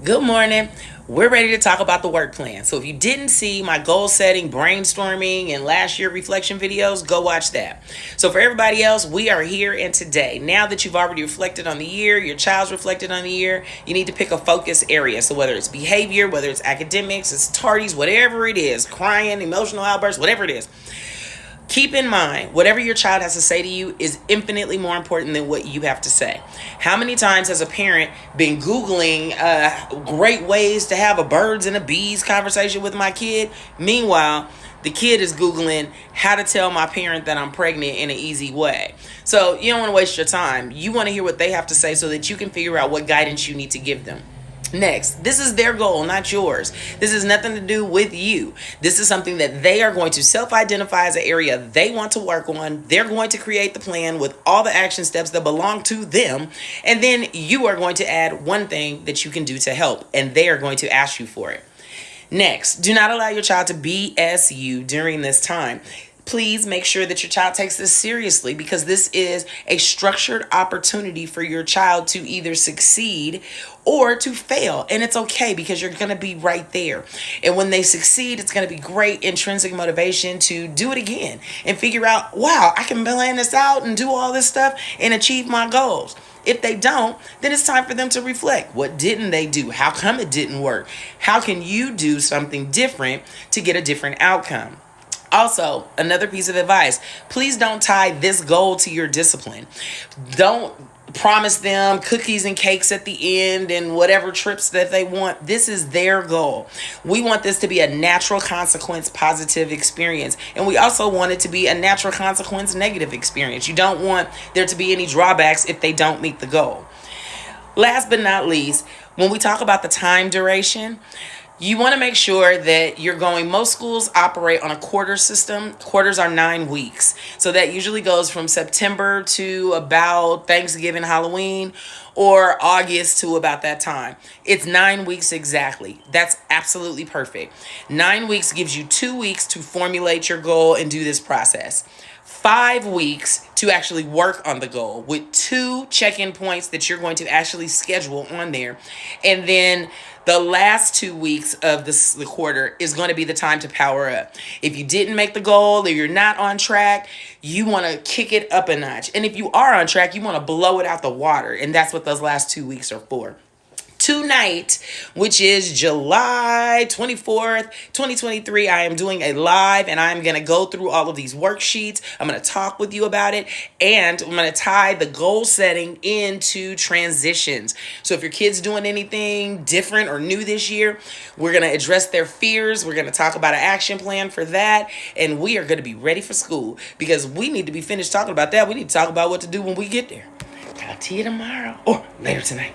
Good morning. We're ready to talk about the work plan. So if you didn't see my goal setting, brainstorming, and last year reflection videos, go watch that. So for everybody else, we are here and today. Now that you've already reflected on the year, your child's reflected on the year, you need to pick a focus area. So whether it's behavior, whether it's academics, it's tardies, whatever it is, crying, emotional outbursts, whatever it is. Keep in mind, whatever your child has to say to you is infinitely more important than what you have to say. How many times has a parent been Googling great ways to have a birds and a bees conversation with my kid? Meanwhile, the kid is Googling how to tell my parent that I'm pregnant in an easy way. So you don't want to waste your time. You want to hear what they have to say so that you can figure out what guidance you need to give them. Next, this is their goal, not yours. This has nothing to do with you. This is something that they are going to self-identify as an area they want to work on. They're going to create the plan with all the action steps that belong to them. And then you are going to add one thing that you can do to help, and they are going to ask you for it. Next, do not allow your child to BS you during this time. Please make sure that your child takes this seriously because this is a structured opportunity for your child to either succeed or to fail. And it's okay because you're going to be right there. And when they succeed, it's going to be great intrinsic motivation to do it again and figure out, wow, I can plan this out and do all this stuff and achieve my goals. If they don't, then it's time for them to reflect. What didn't they do? How come it didn't work? How can you do something different to get a different outcome? Also, another piece of advice, please don't tie this goal to your discipline. Don't promise them cookies and cakes at the end and whatever trips that they want. This is their goal. We want this to be a natural consequence positive experience. And we also want it to be a natural consequence negative experience. You don't want there to be any drawbacks if they don't meet the goal. Last but not least, when we talk about the time duration, you want to make sure that you're going, most schools operate on a quarter system. Quarters are 9 weeks. So that usually goes from September to about Thanksgiving, Halloween, or August to about that time. It's 9 weeks exactly. That's absolutely perfect. 9 weeks gives you 2 weeks to formulate your goal and do this process. 5 weeks to actually work on the goal with 2 check-in points that you're going to actually schedule on there. And then the last 2 weeks of the quarter is going to be the time to power up. If you didn't make the goal or you're not on track, you want to kick it up a notch. And if you are on track, you want to blow it out the water. And that's what those last 2 weeks are for. Tonight, which is July 24th, 2023, I am doing a live and I'm going to go through all of these worksheets. I'm going to talk with you about it and I'm going to tie the goal setting into transitions. So if your kid's doing anything different or new this year, we're going to address their fears. We're going to talk about an action plan for that. And we are going to be ready for school because we need to be finished talking about that. We need to talk about what to do when we get there. Talk to you tomorrow or later tonight.